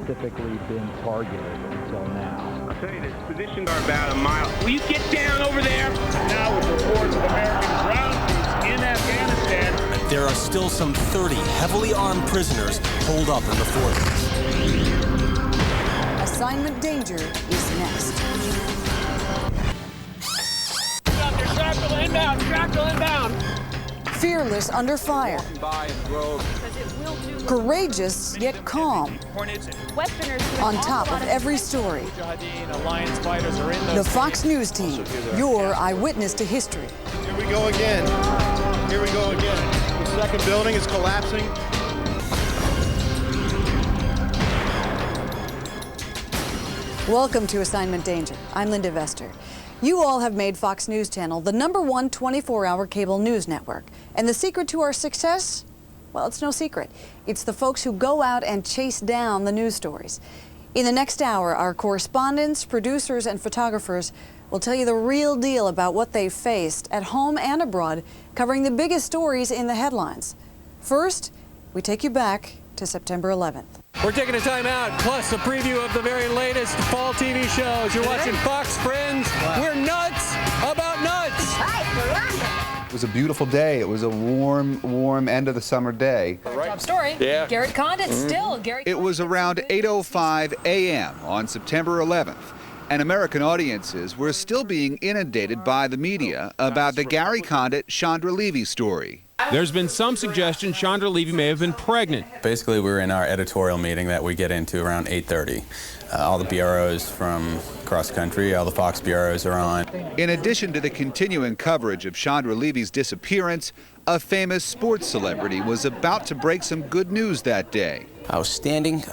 specifically been targeted until now. I'll tell you, the positions are about a mile. Will you get down over there? Now with reports of American ground troops in Afghanistan. There are still some 30 heavily armed prisoners holed up in the fortress. Assignment Danger is next. Shrapnel inbound, shrapnel inbound. Fearless under fire. Courageous yet calm. On top of every story. The Fox News team, your eyewitness to history. Here we go again. Here we go again. The second building is collapsing. Welcome to Assignment Danger. I'm Linda Vester. You all have made Fox News Channel the #1 24-hour cable news network. And the secret to our success? Well, it's no secret. It's the folks who go out and chase down the news stories. In the next hour, our correspondents, producers, and photographers will tell you the real deal about what they've faced at home and abroad, covering the biggest stories in the headlines. First, we take you back to September 11th. We're taking a time out, plus a preview of the very latest fall TV shows. You're watching Fox Friends. We're nuts about nuts. It was a beautiful day. It was a warm end of the summer day. Top story. Yeah. Garrett Condit still. It was around 8:05 a.m. on September 11th, and American audiences were still being inundated by the media about the Gary Condit, Chandra Levy story. There's been some suggestion Chandra Levy may have been pregnant. Basically, we're in our editorial meeting that we get into around 8:30. All the bureaus from across the country, all the Fox bureaus are on. In addition to the continuing coverage of Chandra Levy's disappearance, a famous sports celebrity was about to break some good news that day. I was standing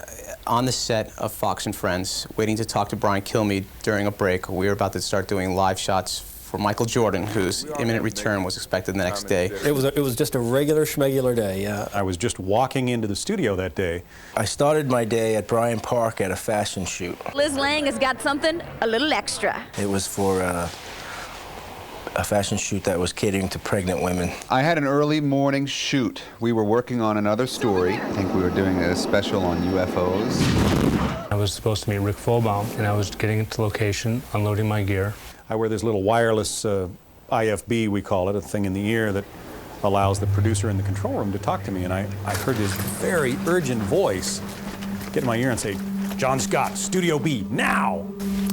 on the set of Fox and Friends, waiting to talk to Brian Kilmeade during a break. We were about to start doing live shots for Michael Jordan, whose imminent return was expected the next day. It was just a regular schmegular day, yeah. I was just walking into the studio that day. I started my day at Bryant Park at a fashion shoot. Liz Lang has got something a little extra. It was for a fashion shoot that was catering to pregnant women. I had an early morning shoot. We were working on another story. I think we were doing a special on UFOs. I was supposed to meet Rick Fulbaum, and I was getting into location, unloading my gear. I wear this little wireless IFB, we call it, a thing in the ear that allows the producer in the control room to talk to me. And I heard this very urgent voice get in my ear and say, "John Scott, Studio B, now!"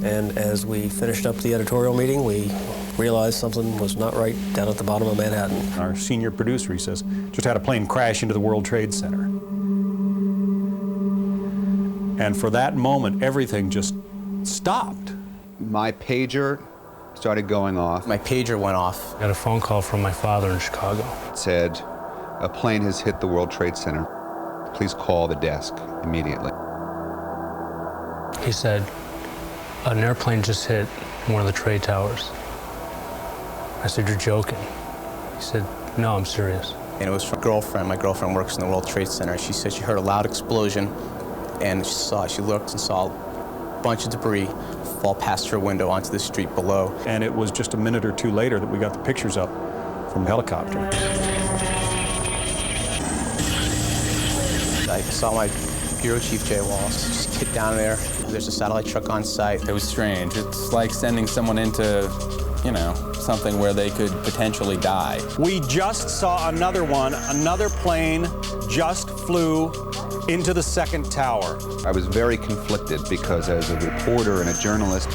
And as we finished up the editorial meeting, we realized something was not right down at the bottom of Manhattan. Our senior producer, he says, just had a plane crash into the World Trade Center. And for that moment, everything just stopped. My pager started going off. My pager went off. I got a phone call from my father in Chicago. It said, "A plane has hit the World Trade Center. Please call the desk immediately." He said, an airplane just hit one of the trade towers. I said, "You're joking." He said, "No, I'm serious." And it was from a girlfriend. My girlfriend works in the World Trade Center. She said she heard a loud explosion, and she looked and saw a bunch of debris fall past her window onto the street below. And it was just a minute or two later that we got the pictures up from the helicopter. I saw my bureau chief, Jay Wallace, just get down there. There's a satellite truck on site. It was strange. It's like sending someone into, something where they could potentially die. We just saw another one. Another plane just flew into the second tower. I was very conflicted because as a reporter and a journalist,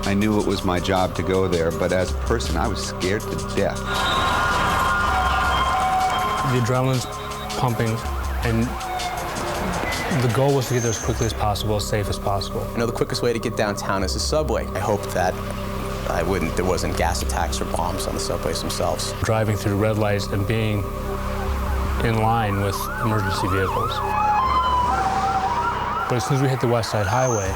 I knew it was my job to go there, but as a person, I was scared to death. The adrenaline's pumping, and the goal was to get there as quickly as possible, as safe as possible. The quickest way to get downtown is the subway. I hoped that there wasn't gas attacks or bombs on the subways themselves. Driving through red lights and being in line with emergency vehicles. But as soon as we hit the West Side Highway,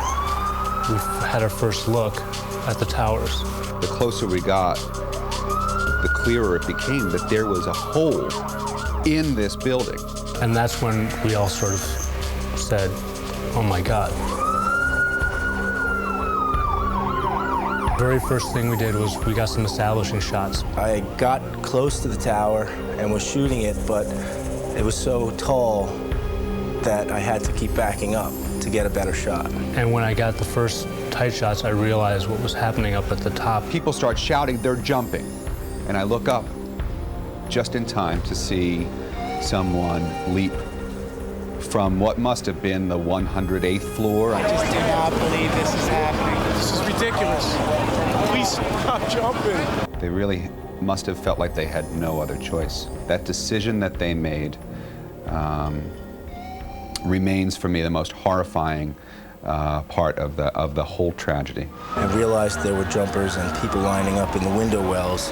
we had our first look at the towers. The closer we got, the clearer it became that there was a hole in this building. And that's when we all sort of said, "Oh my God." The very first thing we did was we got some establishing shots. I got close to the tower and was shooting it, but it was so tall that I had to keep backing up. to get a better shot. And when I got the first tight shots, I realized what was happening up at the top. People start shouting, they're jumping. And I look up just in time to see someone leap from what must have been the 108th floor. I just do not believe this is happening. This is ridiculous. Please stop jumping. They really must have felt like they had no other choice. That decision that they made remains for me the most horrifying part of the whole tragedy. I realized there were jumpers and people lining up in the window wells,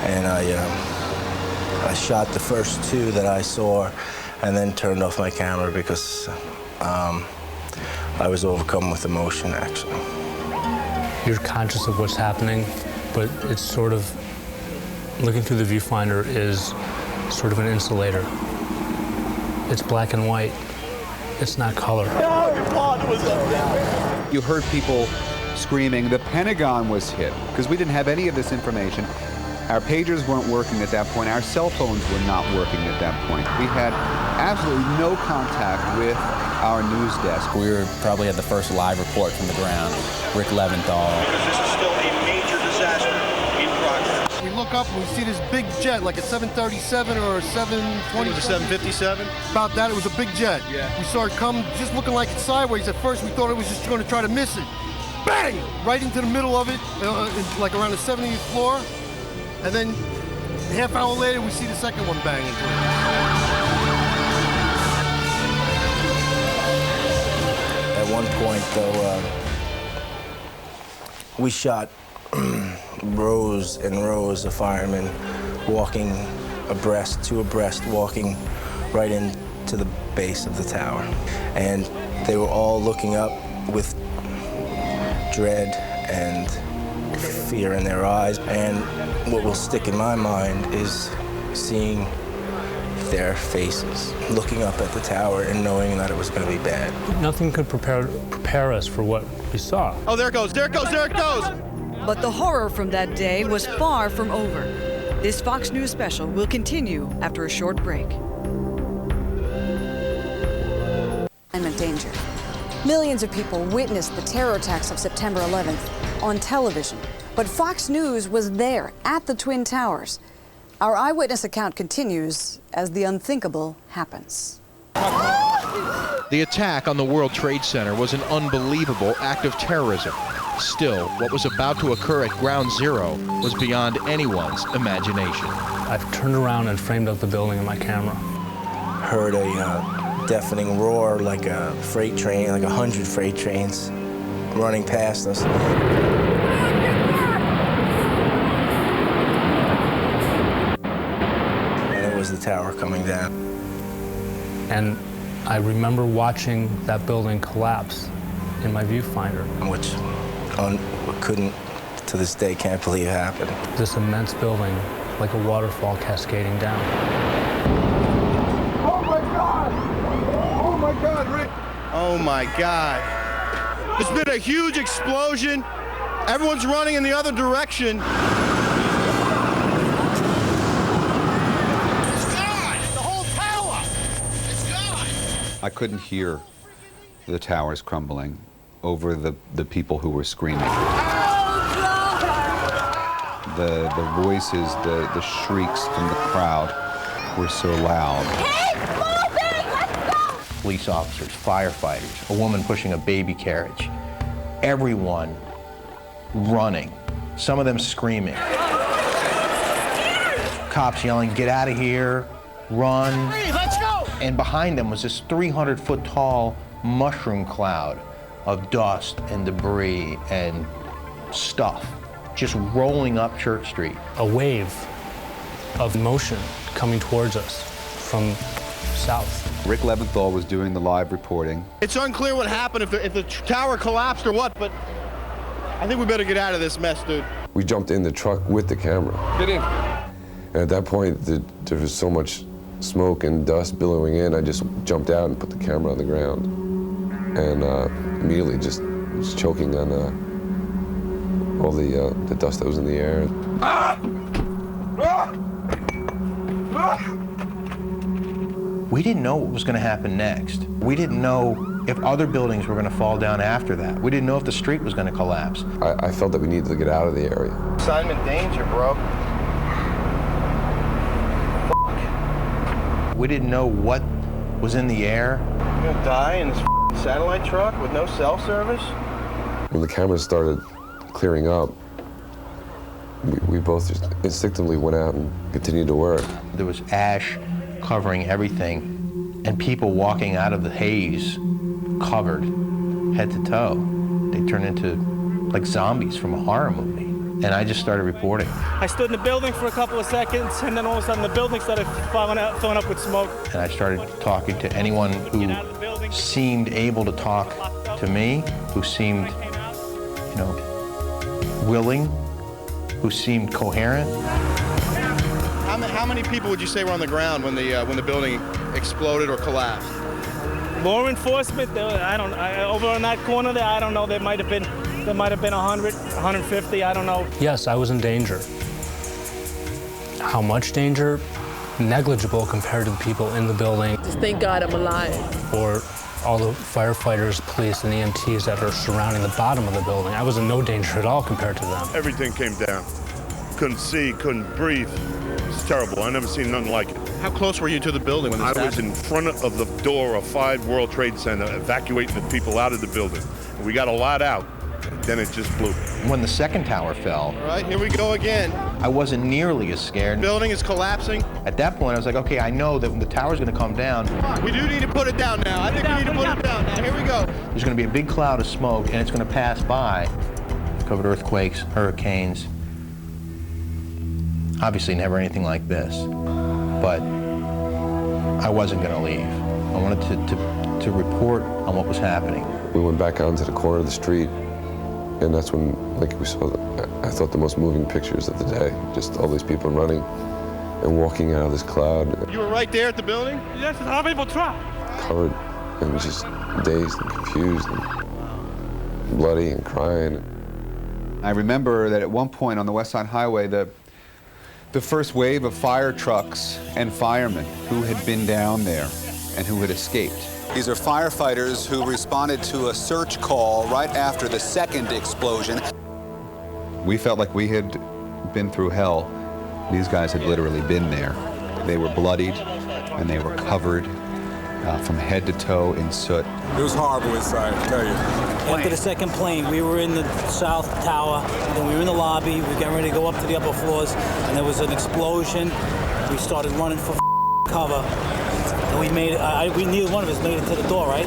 and I shot the first two that I saw and then turned off my camera because I was overcome with emotion, actually. You're conscious of what's happening, but it's sort of, looking through the viewfinder is sort of an insulator. It's black and white. It's not color. You heard people screaming, the Pentagon was hit, because we didn't have any of this information. Our pagers weren't working at that point. Our cell phones were not working at that point. We had absolutely no contact with our news desk. We were probably at the first live report from the ground. Rick Leventhal. This is still a major disaster in progress. We look up and we see this big jet, like a 737 or a 720. It was a 757? About that, it was a big jet. Yeah. We saw it come just looking like it's sideways. At first, we thought it was just going to try to miss it. Bang! Right into the middle of it, like around the 70th floor. And then a half hour later, we see the second one bang into it. At one point, though, we shot rows and rows of firemen walking two abreast, walking right into the base of the tower. And they were all looking up with dread and fear in their eyes. And what will stick in my mind is seeing their faces, looking up at the tower and knowing that it was going to be bad. Nothing could prepare us for what we saw. Oh, there it goes, there it goes, there it goes! But the horror from that day was far from over. This Fox News special will continue after a short break. Assignment danger. Millions of people witnessed the terror attacks of September 11th on television. But Fox News was there at the Twin Towers. Our eyewitness account continues as the unthinkable happens. The attack on the World Trade Center was an unbelievable act of terrorism. Still, what was about to occur at Ground Zero was beyond anyone's imagination. I've turned around and framed up the building in my camera. Heard a deafening roar like a freight train, like 100 freight trains running past us. The tower coming down. And I remember watching that building collapse in my viewfinder. Which couldn't, to this day, can't believe happened. This immense building, like a waterfall cascading down. Oh my God! Oh my God, Rick! Oh my God. There's been a huge explosion. Everyone's running in the other direction. I couldn't hear the towers crumbling over the people who were screaming. The voices, the shrieks from the crowd were so loud. Police officers, firefighters, a woman pushing a baby carriage, everyone running, some of them screaming. Cops yelling, "Get out of here, run." Hey, let's go! And behind them was this 300-foot tall mushroom cloud of dust and debris and stuff just rolling up Church Street. A wave of motion coming towards us from south. Rick Leventhal was doing the live reporting. It's unclear what happened, if the tower collapsed or what, but I think we better get out of this mess, dude. We jumped in the truck with the camera. Get in. And at that point, there was so much smoke and dust billowing in, I just jumped out and put the camera on the ground. And immediately just was choking on all the dust that was in the air. We didn't know what was going to happen next. We didn't know if other buildings were going to fall down after that. We didn't know if the street was going to collapse. I felt that we needed to get out of the area. Assignment danger, bro. We didn't know what was in the air. You're going to die in this satellite truck with no cell service? When the cameras started clearing up, we both just instinctively went out and continued to work. There was ash covering everything, and people walking out of the haze covered head to toe. They turned into like zombies from a horror movie. And I just started reporting. I stood in the building for a couple of seconds, and then all of a sudden the building started filling up with smoke. And I started talking to anyone who seemed able to talk to me, who seemed, you know, willing, who seemed coherent. How many people would you say were on the ground when the building exploded or collapsed? Law enforcement, over in that corner there, I don't know, there might have been 100, 150, I don't know. Yes, I was in danger. How much danger? Negligible compared to the people in the building. Just thank God I'm alive. Or all the firefighters, police, and EMTs that are surrounding the bottom of the building. I was in no danger at all compared to them. Everything came down. Couldn't see, couldn't breathe. It's terrible. I never seen nothing like it. How close were you to the building when this I was in front of the door of 5 World Trade Center, evacuating the people out of the building. We got a lot out. Then it just blew. When the second tower fell, all right, here we go again. I wasn't nearly as scared. The building is collapsing. At that point, I was like, okay, I know that when the tower's going to come down. We do need to put it down now. I think we need to put it down now. Here we go. There's going to be a big cloud of smoke, and it's going to pass by. Covered earthquakes, hurricanes. Obviously, never anything like this. But I wasn't going to leave. I wanted to report on what was happening. We went back out into the corner of the street, and that's when, like, we saw, I thought, the most moving pictures of the day. Just all these people running and walking out of this cloud. You were right there at the building? Yes, how people try. Covered and just dazed and confused and bloody and crying. I remember that at one point on the West Side Highway, the first wave of fire trucks and firemen who had been down there and who had escaped. These are firefighters who responded to a search call right after the second explosion. We felt like we had been through hell. These guys had literally been there. They were bloodied and they were covered from head to toe in soot. It was horrible inside, I tell you. After the second plane, we were in the south tower, and then we were in the lobby. We were getting ready to go up to the upper floors, and there was an explosion. We started running for cover, and we made it. Neither one of us made it to the door, right?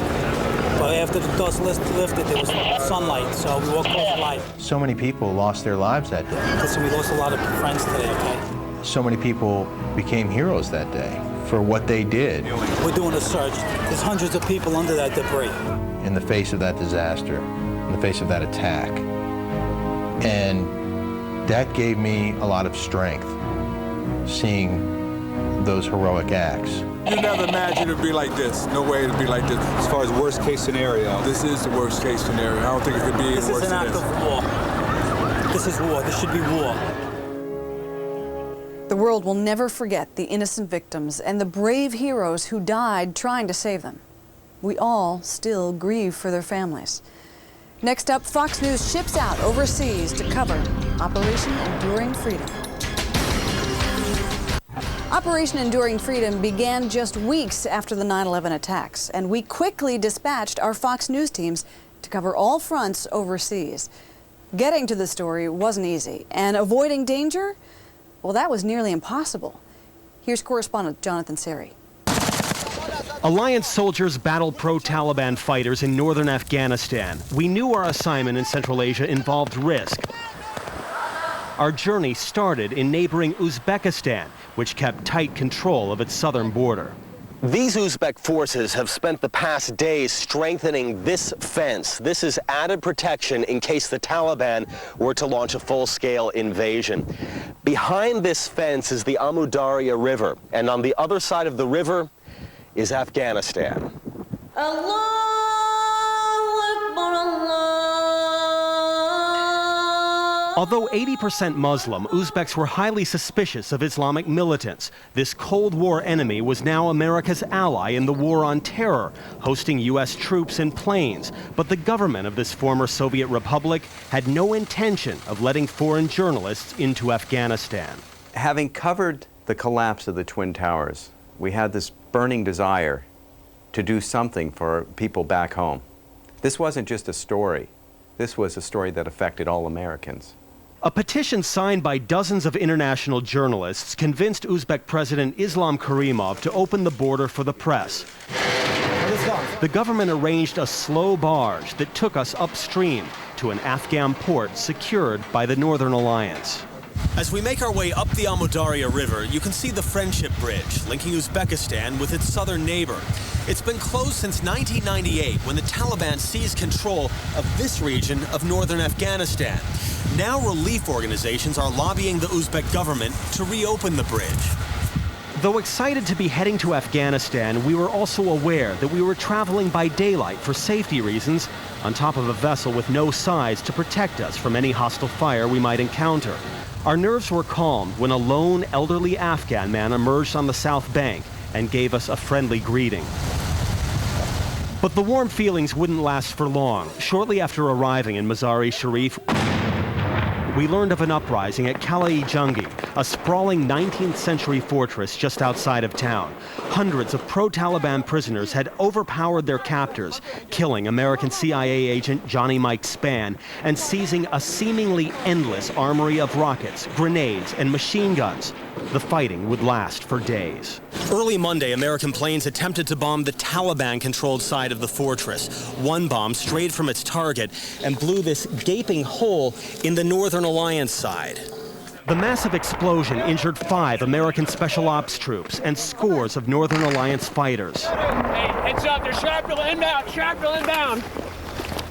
But after the dust lifted, there was sunlight, so we walked across the light. So many people lost their lives that day. Listen, we lost a lot of friends today, okay? So many people became heroes that day for what they did. We're doing a search. There's hundreds of people under that debris. In the face of that disaster, in the face of that attack. And that gave me a lot of strength, seeing those heroic acts. You never imagined it'd be like this. No way it'd be like this. As far as worst case scenario. This is the worst case scenario. I don't think it could be any worse than this. This is an act of war. This is war. This should be war. The world will never forget the innocent victims and the brave heroes who died trying to save them. We all still grieve for their families. Next up, Fox News ships out overseas to cover Operation Enduring Freedom. Operation Enduring Freedom began just weeks after the 9/11 attacks, and we quickly dispatched our Fox News teams to cover all fronts overseas. Getting to the story wasn't easy, and avoiding danger, well, that was nearly impossible. Here's correspondent Jonathan Seri. Alliance soldiers battle pro-Taliban fighters in northern Afghanistan. We knew our assignment in Central Asia involved risk. Our journey started in neighboring Uzbekistan, which kept tight control of its southern border. These Uzbek forces have spent the past days strengthening this fence. This is added protection in case the Taliban were to launch a full-scale invasion. Behind this fence is the Amu Darya River, and on the other side of the river is Afghanistan. Although 80% Muslim, Uzbeks were highly suspicious of Islamic militants. This Cold War enemy was now America's ally in the war on terror, hosting U.S. troops in planes. But the government of this former Soviet republic had no intention of letting foreign journalists into Afghanistan. Having covered the collapse of the Twin Towers, we had this burning desire to do something for people back home. This wasn't just a story. This was a story that affected all Americans. A petition signed by dozens of international journalists convinced Uzbek President Islam Karimov to open the border for the press. The government arranged a slow barge that took us upstream to an Afghan port secured by the Northern Alliance. As we make our way up the Amudarya River, you can see the Friendship Bridge linking Uzbekistan with its southern neighbor. It's been closed since 1998 when the Taliban seized control of this region of northern Afghanistan. Now relief organizations are lobbying the Uzbek government to reopen the bridge. Though excited to be heading to Afghanistan, we were also aware that we were traveling by daylight for safety reasons on top of a vessel with no sides to protect us from any hostile fire we might encounter. Our nerves were calmed when a lone, elderly Afghan man emerged on the south bank and gave us a friendly greeting. But the warm feelings wouldn't last for long. Shortly after arriving in Mazar-e Sharif, we learned of an uprising at Kala-e-Junghi, a sprawling 19th century fortress just outside of town. Hundreds of pro-Taliban prisoners had overpowered their captors, killing American CIA agent Johnny Mike Spann and seizing a seemingly endless armory of rockets, grenades, and machine guns. The fighting would last for days. Early Monday, American planes attempted to bomb the Taliban-controlled side of the fortress. One bomb strayed from its target and blew this gaping hole in the Northern Alliance side. The massive explosion injured 5 American Special Ops troops and scores of Northern Alliance fighters. Hey, heads up, there's shrapnel inbound, shrapnel inbound.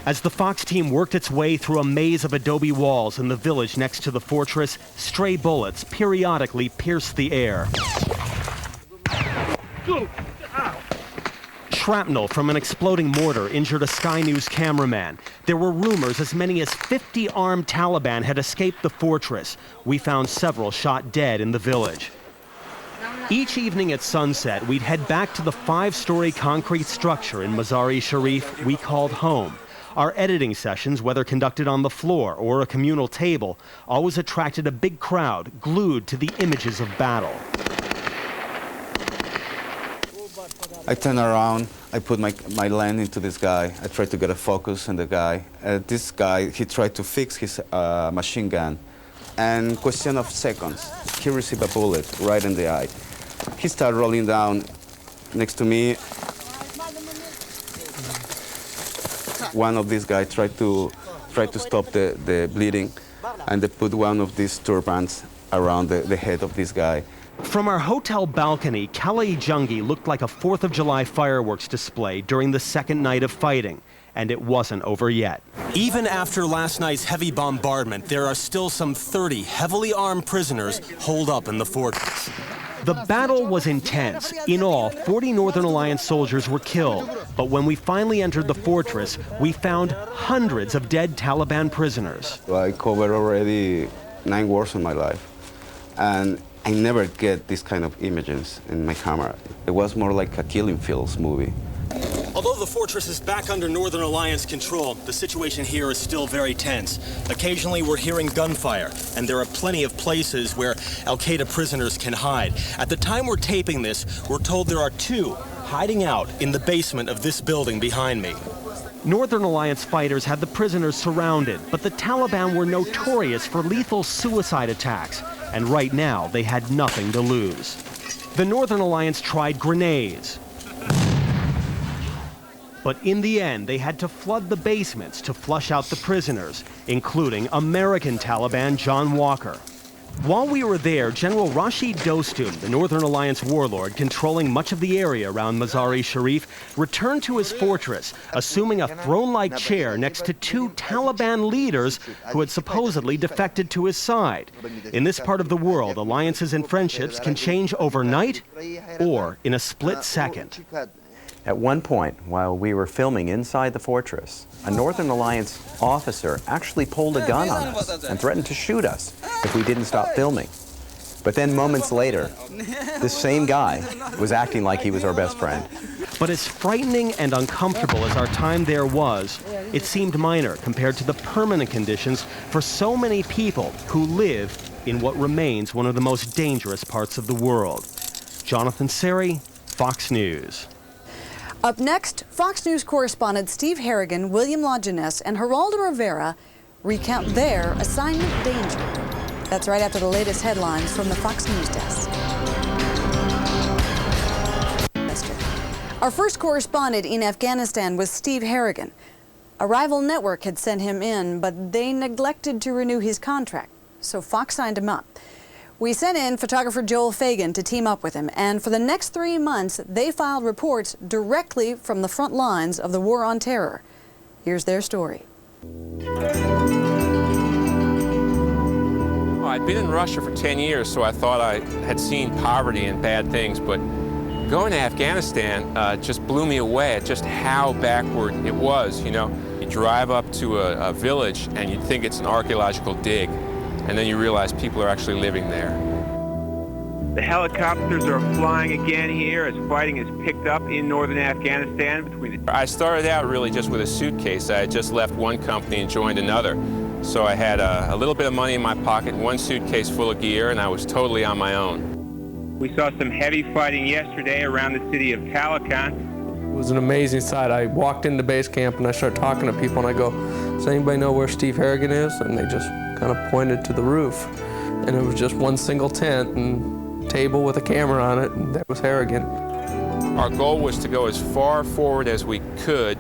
As the Fox team worked its way through a maze of adobe walls in the village next to the fortress, stray bullets periodically pierced the air. Shrapnel from an exploding mortar injured a Sky News cameraman. There were rumors as many as 50 armed Taliban had escaped the fortress. We found several shot dead in the village. Each evening at sunset, we'd head back to the 5-story concrete structure in Mazar-e Sharif we called home. Our editing sessions, whether conducted on the floor or a communal table, always attracted a big crowd glued to the images of battle. I turned around, I put my lens into this guy. I tried to get a focus on the guy. This guy, he tried to fix his machine gun. And question of seconds, he received a bullet right in the eye. He started rolling down next to me. One of these guys tried to stop the bleeding, and they put one of these turbans around the head of this guy. From our hotel balcony, Kala-e-Junghi looked like a 4th of July fireworks display during the second night of fighting, and it wasn't over yet. Even after last night's heavy bombardment, there are still some 30 heavily armed prisoners holed up in the fortress. The battle was intense. In all, 40 Northern Alliance soldiers were killed. But when we finally entered the fortress, we found hundreds of dead Taliban prisoners. I covered already 9 wars in my life. And I never get this kind of images in my camera. It was more like a Killing Fields movie. Although the fortress is back under Northern Alliance control, the situation here is still very tense. Occasionally we're hearing gunfire, and there are plenty of places where al-Qaeda prisoners can hide. At the time we're taping this, we're told there are 2 hiding out in the basement of this building behind me. Northern Alliance fighters had the prisoners surrounded, but the Taliban were notorious for lethal suicide attacks, and right now they had nothing to lose. The Northern Alliance tried grenades, but in the end, they had to flood the basements to flush out the prisoners, including American Taliban John Walker. While we were there, General Rashid Dostum, the Northern Alliance warlord controlling much of the area around Mazar-e Sharif, returned to his fortress, assuming a throne-like chair next to 2 Taliban leaders who had supposedly defected to his side. In this part of the world, alliances and friendships can change overnight or in a split second. At one point, while we were filming inside the fortress, a Northern Alliance officer actually pulled a gun on us and threatened to shoot us if we didn't stop filming. But then moments later, this same guy was acting like he was our best friend. But as frightening and uncomfortable as our time there was, it seemed minor compared to the permanent conditions for so many people who live in what remains one of the most dangerous parts of the world. Jonathan Seri, Fox News. Up next, Fox News correspondent Steve Harrigan, William Lajeunesse, and Geraldo Rivera recount their assignment danger. That's right after the latest headlines from the Fox News desk. Our first correspondent in Afghanistan was Steve Harrigan. A rival network had sent him in, but they neglected to renew his contract, so Fox signed him up. We sent in photographer Joel Fagan to team up with him, and for the next 3 months, they filed reports directly from the front lines of the war on terror. Here's their story. I'd been in Russia for 10 years, so I thought I had seen poverty and bad things, but going to Afghanistan just blew me away at just how backward it was. You know, you drive up to a village and you'd think it's an archaeological dig, and then you realize people are actually living there. The helicopters are flying again here as fighting is picked up in northern Afghanistan. I started out really just with a suitcase. I had just left one company and joined another. So I had a little bit of money in my pocket, one suitcase full of gear, and I was totally on my own. We saw some heavy fighting yesterday around the city of Taloqan. It was an amazing sight. I walked into base camp and I started talking to people and I go, does anybody know where Steve Harrigan is? And they just kind of pointed to the roof. And it was just one single tent and table with a camera on it, and that was Harrigan. Our goal was to go as far forward as we could,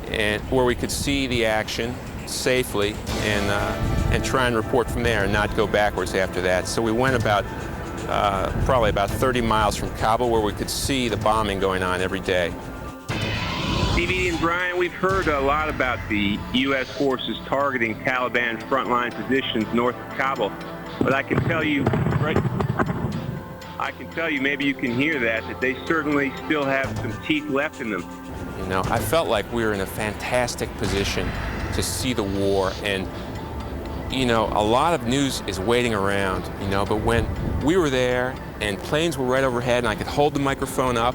and where we could see the action safely and try and report from there and not go backwards after that. So we went about probably about 30 miles from Kabul, where we could see the bombing going on every day. Steve, Edie, and Brian, we've heard a lot about the U.S. forces targeting Taliban frontline positions north of Kabul, but I can tell you, maybe you can hear that they certainly still have some teeth left in them. You know, I felt like we were in a fantastic position to see the war, and you know, a lot of news is waiting around, you know, but when we were there and planes were right overhead and I could hold the microphone up,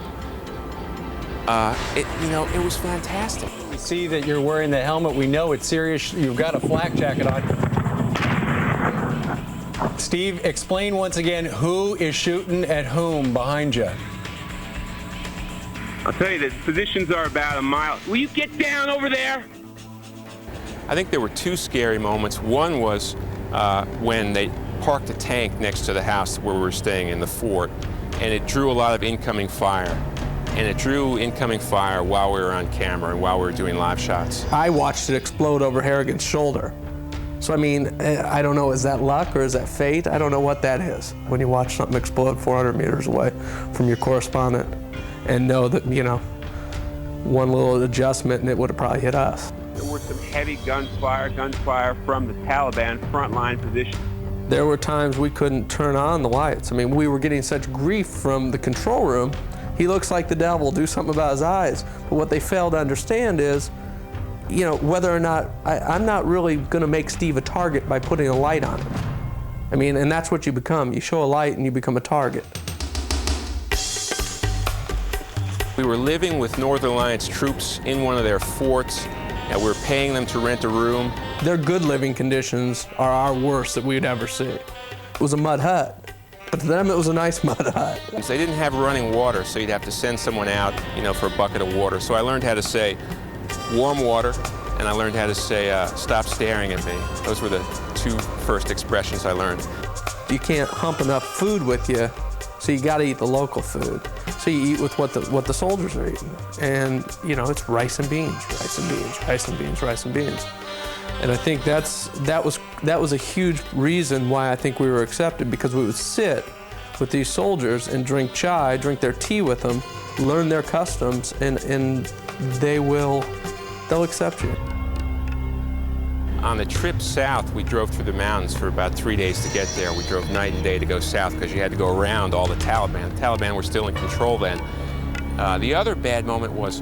it was fantastic. We see that you're wearing the helmet. We know it's serious. You've got a flak jacket on. Steve, explain once again who is shooting at whom behind you. I'll tell you, the positions are about a mile. Will you get down over there? I think there were two scary moments. One was when they parked a tank next to the house where we were staying in the fort, and it drew a lot of incoming fire. And it drew incoming fire while we were on camera and while we were doing live shots. I watched it explode over Harrigan's shoulder. So I mean, I don't know, is that luck or is that fate? I don't know what that is. When you watch something explode 400 meters away from your correspondent and know that, you know, one little adjustment and it would have probably hit us. There were some heavy gunfire from the Taliban frontline position. There were times we couldn't turn on the lights. I mean, we were getting such grief from the control room. He looks like the devil, do something about his eyes. But what they fail to understand is, you know, whether or not, I'm not really gonna make Steve a target by putting a light on him. I mean, and that's what you become. You show a light and you become a target. We were living with Northern Alliance troops in one of their forts, and we were paying them to rent a room. Their good living conditions are our worst that we'd ever see. It was a mud hut. But to them, it was a nice mud hut. They didn't have running water, so you'd have to send someone out, you know, for a bucket of water. So I learned how to say warm water, and I learned how to say stop staring at me. Those were the two first expressions I learned. You can't hump enough food with you, so you got to eat the local food. So you eat with what the soldiers are eating, and you know, it's rice and beans, rice and beans, rice and beans, rice and beans. And I think that was a huge reason why I think we were accepted, because we would sit with these soldiers and drink chai, drink their tea with them, learn their customs, and they'll accept you. On the trip south, we drove through the mountains for about 3 days to get there. We drove night and day to go south because you had to go around all the Taliban. The Taliban were still in control then. The other bad moment was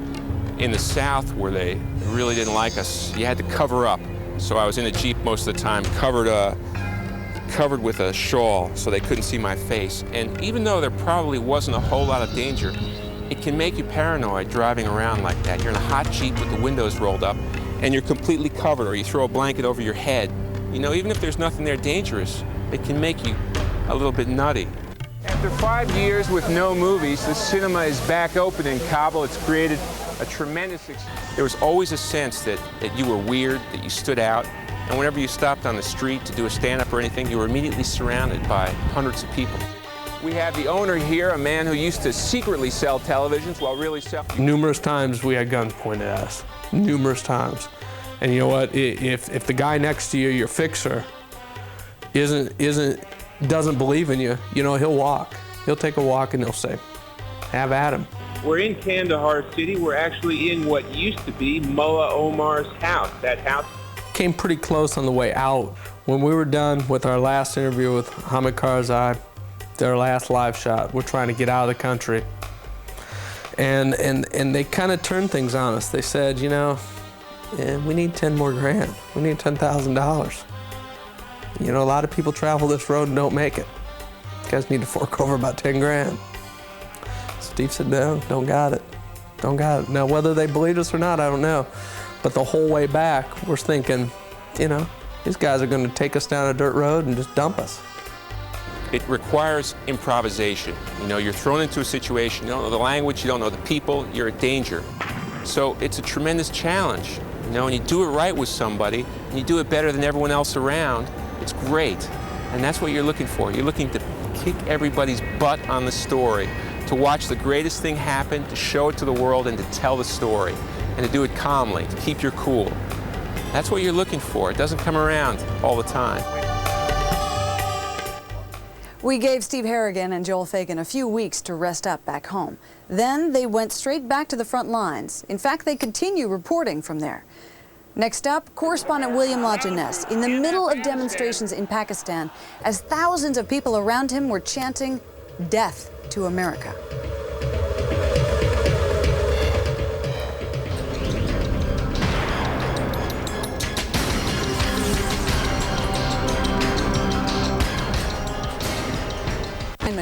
in the South, where they really didn't like us. You had to cover up. So I was in a Jeep most of the time, covered with a shawl so they couldn't see my face. And even though there probably wasn't a whole lot of danger, it can make you paranoid driving around like that. You're in a hot Jeep with the windows rolled up and you're completely covered, or you throw a blanket over your head. You know, even if there's nothing there dangerous, it can make you a little bit nutty. After 5 years with no movies, the cinema is back open in Kabul. It's created a tremendous experience. There was always a sense that you were weird, that you stood out. And whenever you stopped on the street to do a stand-up or anything, you were immediately surrounded by hundreds of people. We have the owner here, a man who used to secretly sell televisions while really selling. Numerous times we had guns pointed at us. Numerous times. And you know what? If the guy next to you, your fixer, doesn't believe in you, you know, he'll walk. He'll take a walk and he'll say, have at him. We're in Kandahar City. We're actually in what used to be Mullah Omar's house. That house came pretty close on the way out. When we were done with our last interview with Hamid Karzai, their last live shot, we're trying to get out of the country. And they kind of turned things on us. They said, you know, we need 10 more grand. We need $10,000. You know, a lot of people travel this road and don't make it. You guys need to fork over about 10 grand. Steve said, no, don't got it. Don't got it. Now, whether they believed us or not, I don't know. But the whole way back, we're thinking, you know, these guys are going to take us down a dirt road and just dump us. It requires improvisation. You know, you're thrown into a situation, you don't know the language, you don't know the people, you're in danger. So it's a tremendous challenge. You know, and you do it right with somebody, and you do it better than everyone else around, it's great. And that's what you're looking for. You're looking to kick everybody's butt on the story, to watch the greatest thing happen, to show it to the world, and to tell the story, and to do it calmly, to keep your cool. That's what you're looking for. It doesn't come around all the time. We gave Steve Harrigan and Joel Fagan a few weeks to rest up back home. Then they went straight back to the front lines. In fact, they continue reporting from there. Next up, correspondent William LaJeunesse in the middle of demonstrations in Pakistan as thousands of people around him were chanting, "Death to America."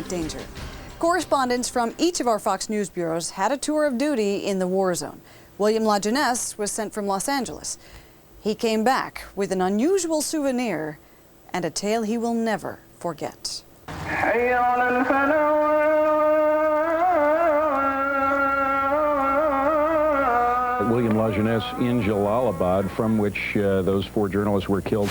Danger. Correspondents from each of our Fox News bureaus had a tour of duty in the war zone. William LaJeunesse was sent from Los Angeles. He came back with an unusual souvenir and a tale he will never forget. William LaJeunesse in Jalalabad, from which those 4 journalists were killed.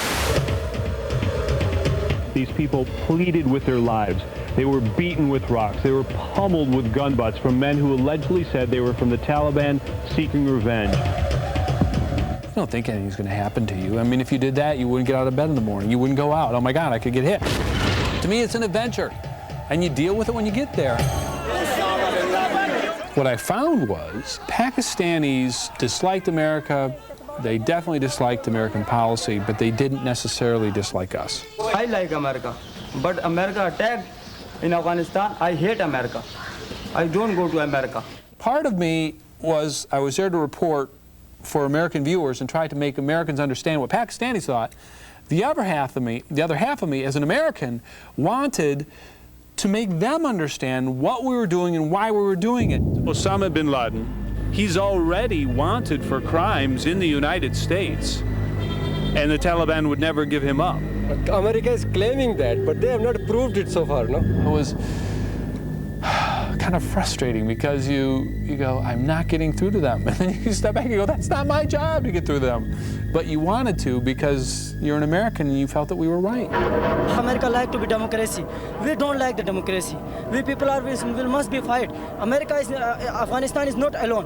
These people pleaded with their lives. They were beaten with rocks. They were pummeled with gun butts from men who allegedly said they were from the Taliban seeking revenge. I don't think anything's going to happen to you. I mean, if you did that, you wouldn't get out of bed in the morning. You wouldn't go out. Oh my God, I could get hit. To me, it's an adventure. And you deal with it when you get there. What I found was Pakistanis disliked America. They definitely disliked American policy, but they didn't necessarily dislike us. I like America, but America attacked in Afghanistan. I hate America. I don't go to America. Part of me was, I was there to report for American viewers and try to make Americans understand what Pakistanis thought. The other half of me as an American wanted to make them understand what we were doing and why we were doing it. Osama bin Laden, he's already wanted for crimes in the United States, and the Taliban would never give him up. America is claiming that, but they have not proved it so far, no? It was kind of frustrating because you go, I'm not getting through to them. And then you step back and you go, that's not my job to get through to them. But you wanted to because you're an American and you felt that we were right. America like to be democracy. We don't like the democracy. We people are, we must be fight. America is, Afghanistan is not alone.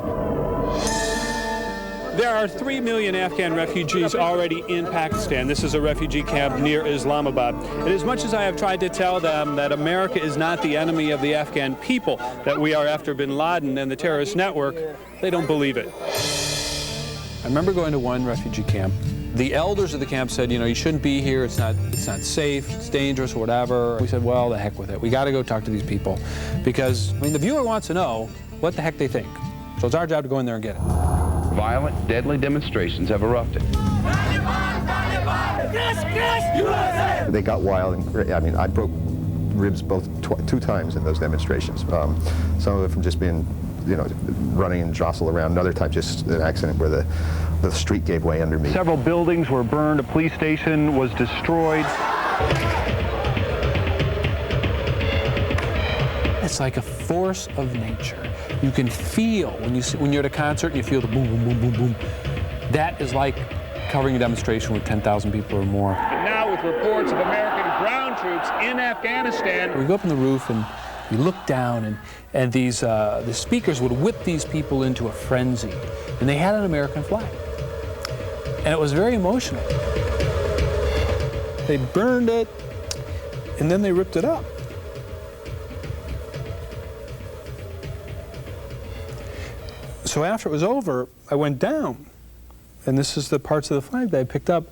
There are 3 million Afghan refugees already in Pakistan. This is a refugee camp near Islamabad. And as much as I have tried to tell them that America is not the enemy of the Afghan people, that we are after bin Laden and the terrorist network, they don't believe it. I remember going to one refugee camp. The elders of the camp said, you know, you shouldn't be here. It's not safe. It's dangerous or whatever. We said, well, the heck with it. We got to go talk to these people because, I mean, the viewer wants to know, what the heck they think. So it's our job to go in there and get it. Violent, deadly demonstrations have erupted. They got wild, and I mean, I broke ribs two times in those demonstrations. Some of it from just being, running and jostle around. Another time, just an accident where the street gave way under me. Several buildings were burned. A police station was destroyed. It's like a force of nature. You can feel when you're at a concert and you feel the boom, boom, boom, boom, boom. That is like covering a demonstration with 10,000 people or more. And now with reports of American ground troops in Afghanistan. We go up on the roof and we look down, and these the speakers would whip these people into a frenzy, and they had an American flag, and it was very emotional. They burned it, and then they ripped it up. So after it was over, I went down, and this is the parts of the flag that I picked up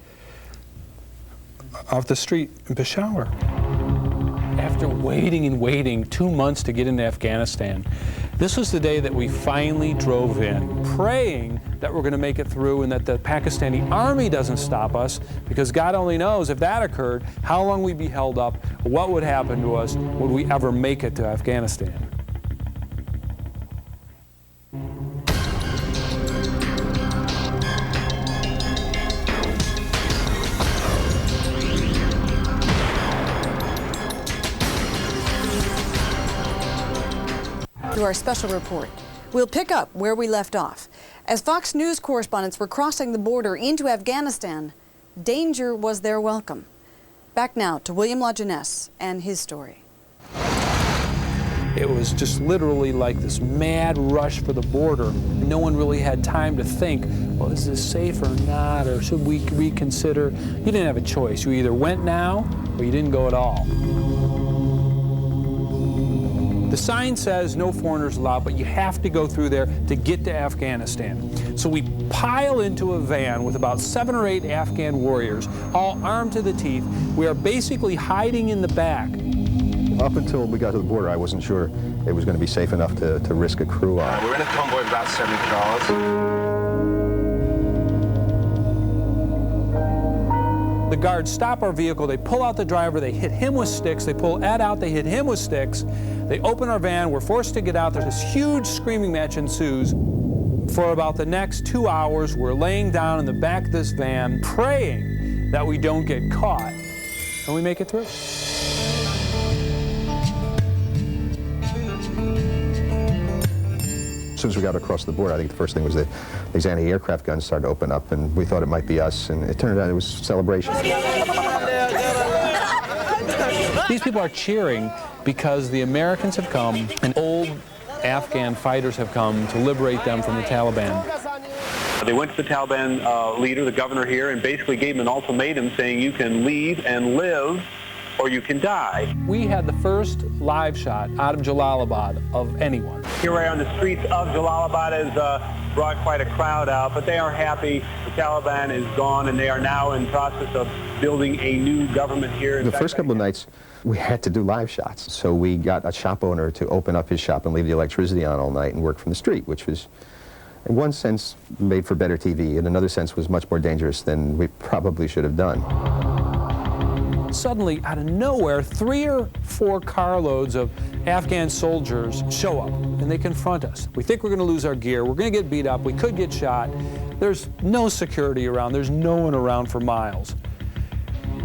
off the street in Peshawar. After waiting and waiting 2 months to get into Afghanistan, this was the day that we finally drove in, praying that we're going to make it through and that the Pakistani army doesn't stop us, because God only knows if that occurred, how long we'd be held up, what would happen to us, would we ever make it to Afghanistan. To our special report. We'll pick up where we left off. As Fox News correspondents were crossing the border into Afghanistan, danger was their welcome. Back now to William LaJeunesse and his story. It was just literally like this mad rush for the border. No one really had time to think, well, is this safe or not, or should we reconsider? You didn't have a choice. You either went now or you didn't go at all. The sign says no foreigners allowed, but you have to go through there to get to Afghanistan. So we pile into a van with about 7 or 8 Afghan warriors, all armed to the teeth. We are basically hiding in the back. Up until we got to the border, I wasn't sure it was going to be safe enough to risk a crew on. We're in a convoy of about 70 cars. The guards stop our vehicle, they pull out the driver, they hit him with sticks, they pull Ed out, they hit him with sticks, they open our van, we're forced to get out, there's this huge screaming match ensues. For about the next 2 hours, we're laying down in the back of this van, praying that we don't get caught, and we make it through. As soon as we got across the border, I think the first thing was that these anti-aircraft guns started to open up, and we thought it might be us, and it turned out it was celebration. These people are cheering because the Americans have come, and old Afghan fighters have come to liberate them from the Taliban. They went to the Taliban leader, the governor here, and basically gave him an ultimatum saying you can leave and live or you can die. We had the first live shot out of Jalalabad of anyone. Here we are on the streets of Jalalabad has brought quite a crowd out, but they are happy. The Taliban is gone, and they are now in process of building a new government here. The first couple of nights, we had to do live shots. So we got a shop owner to open up his shop and leave the electricity on all night and work from the street, which was, in one sense, made for better TV. In another sense, was much more dangerous than we probably should have done. Suddenly, out of nowhere, 3 or 4 carloads of Afghan soldiers show up, and they confront us. We think we're going to lose our gear, we're going to get beat up, we could get shot. There's no security around, there's no one around for miles.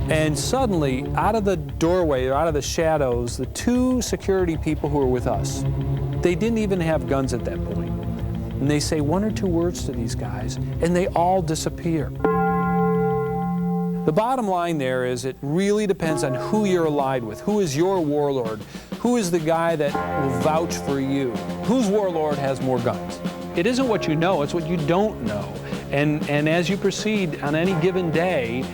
And suddenly, out of the doorway, or out of the shadows, the 2 security people who were with us, they didn't even have guns at that point. And they say 1 or 2 words to these guys, and they all disappear. The bottom line there is it really depends on who you're allied with. Who is your warlord? Who is the guy that will vouch for you? Whose warlord has more guns? It isn't what you know, it's what you don't know. And as you proceed on any given day,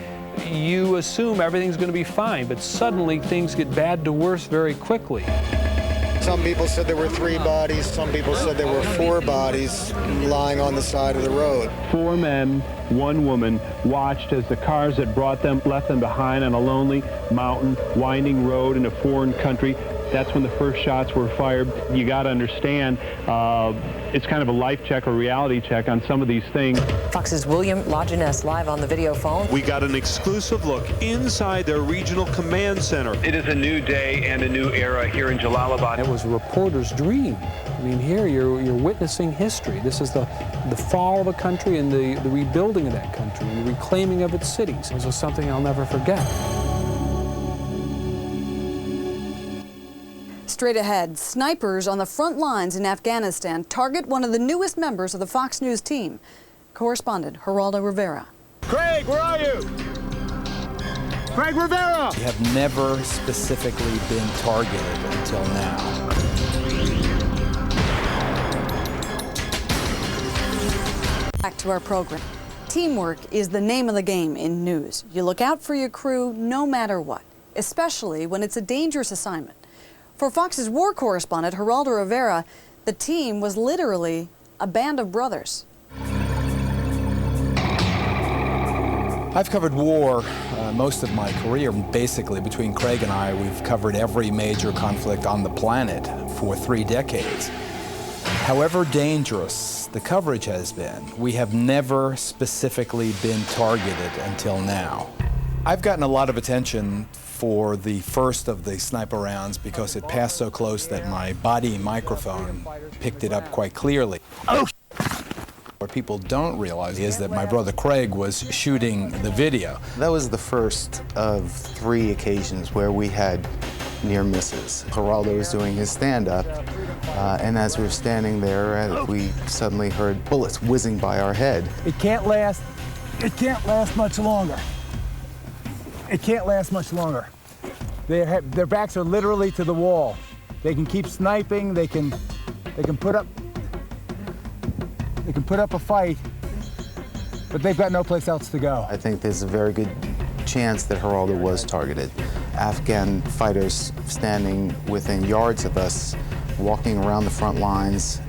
you assume everything's going to be fine, but suddenly things get bad to worse very quickly. Some people said there were 3 bodies, some people said there were 4 bodies lying on the side of the road. 4 men, 1 woman watched as the cars that brought them left them behind on a lonely mountain, winding road in a foreign country. That's when the first shots were fired. You got to understand, it's kind of a life check or reality check on some of these things. Fox's William Lajeunesse live on the video phone. We got an exclusive look inside their regional command center. It is a new day and a new era here in Jalalabad. It was a reporter's dream. I mean, here you're witnessing history. This is the fall of a country and the rebuilding of that country and the reclaiming of its cities. This was something I'll never forget. Straight ahead, snipers on the front lines in Afghanistan target one of the newest members of the Fox News team. Correspondent Geraldo Rivera. Craig, where are you? Craig Rivera! We have never specifically been targeted until now. Back to our program. Teamwork is the name of the game in news. You look out for your crew no matter what, especially when it's a dangerous assignment. For Fox's war correspondent, Geraldo Rivera, the team was literally a band of brothers. I've covered war most of my career. Basically, between Craig and I, we've covered every major conflict on the planet for 3 decades. However dangerous the coverage has been, we have never specifically been targeted until now. I've gotten a lot of attention for the first of the sniper rounds because it passed so close that my body microphone picked it up quite clearly. Oh! What people don't realize is that my brother Craig was shooting the video. That was the first of 3 occasions where we had near misses. Geraldo was doing his stand-up, and as we were standing there, we suddenly heard bullets whizzing by our head. It can't last much longer. It can't last much longer. Their backs are literally to the wall. They can keep sniping, they can put up a fight, but they've got no place else to go. I think there's a very good chance that Geraldo was targeted. Afghan fighters standing within yards of us, walking around the front lines,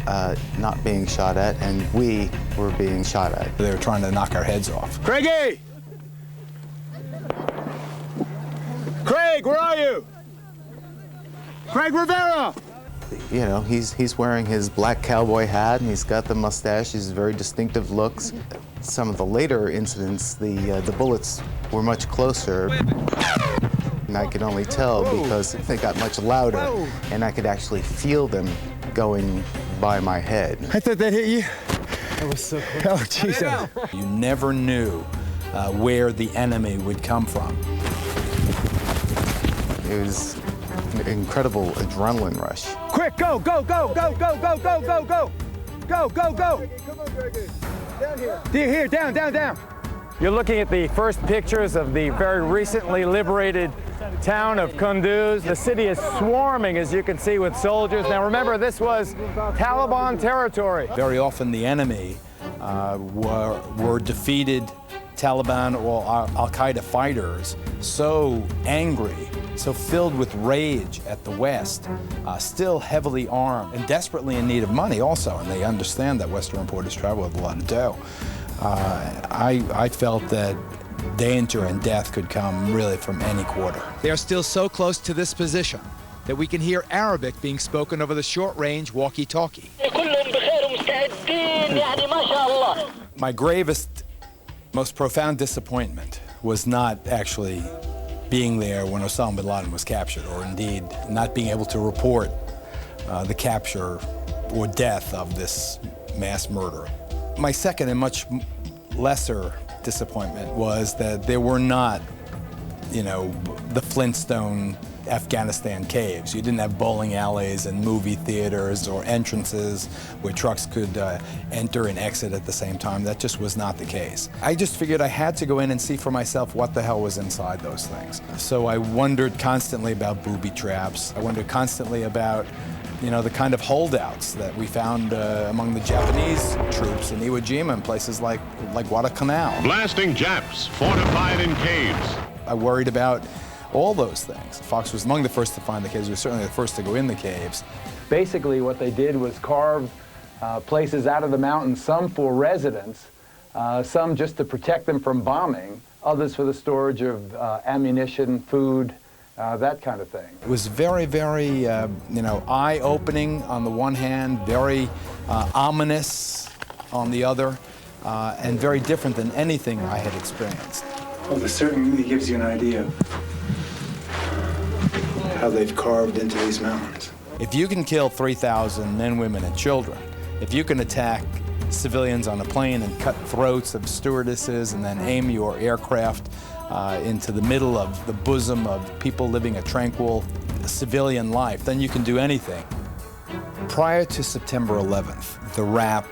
not being shot at, and we were being shot at. They were trying to knock our heads off. Craigie! Craig, where are you? Craig Rivera! You know, he's wearing his black cowboy hat, and he's got the mustache, his very distinctive looks. Some of the later incidents, the bullets were much closer. And I could only tell because they got much louder, and I could actually feel them going by my head. I thought that hit you. That was so close. Oh, Jesus. You never knew where the enemy would come from. It was an incredible adrenaline rush. Quick, go, go, go, go, go, go, go, go, go. Go, go, go. Come on, Greggy. Down here. Here, down, down, down. You're looking at the first pictures of the very recently liberated town of Kunduz. The city is swarming, as you can see, with soldiers. Now remember, this was Taliban territory. Very often the enemy were defeated Taliban or Al-Qaeda fighters, so angry, so filled with rage at the West, still heavily armed and desperately in need of money also, and they understand that Western reporters travel with a lot of dough. I felt that danger and death could come really from any quarter. They are still so close to this position that we can hear Arabic being spoken over the short-range walkie-talkie. My gravest, most profound disappointment was not actually being there when Osama bin Laden was captured, or indeed not being able to report the capture or death of this mass murderer. My second and much lesser disappointment was that there were not, you know, the Flintstone Afghanistan caves. You didn't have bowling alleys and movie theaters or entrances where trucks could enter and exit at the same time. That just was not the case. I just figured I had to go in and see for myself what the hell was inside those things. So I wondered constantly about booby traps. I wondered constantly about, you know, the kind of holdouts that we found among the Japanese troops in Iwo Jima and places like Guadalcanal. Blasting Japs fortified in caves. I worried about all those things. Fox was among the first to find the caves. We were certainly the first to go in the caves. Basically, what they did was carve places out of the mountains, some for residence, some just to protect them from bombing, others for the storage of ammunition, food, that kind of thing. It was very, very, eye-opening on the one hand, very ominous on the other, and very different than anything I had experienced. Well, this certainly gives you an idea of how they've carved into these mountains. If you can kill 3,000 men, women, and children, if you can attack civilians on a plane and cut throats of stewardesses and then aim your aircraft into the middle of the bosom of people living a tranquil civilian life, then you can do anything. Prior to September 11th, the rap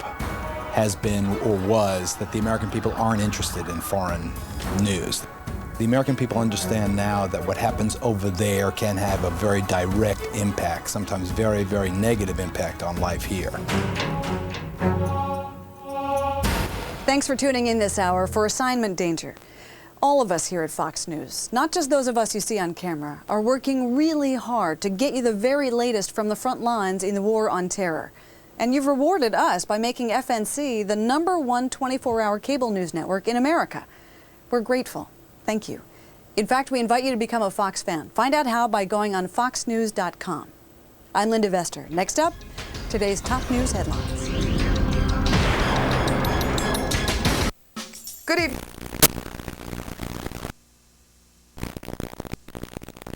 has been, or was, that the American people aren't interested in foreign news. The American people understand now that what happens over there can have a very direct impact, sometimes very, very negative impact on life here. Thanks for tuning in this hour for Assignment Danger. All of us here at Fox News, not just those of us you see on camera, are working really hard to get you the very latest from the front lines in the war on terror. And you've rewarded us by making FNC the #1 24-hour cable news network in America. We're grateful. Thank you. In fact, we invite you to become a Fox fan. Find out how by going on foxnews.com. I'm Linda Vester. Next up, today's top news headlines. Good evening.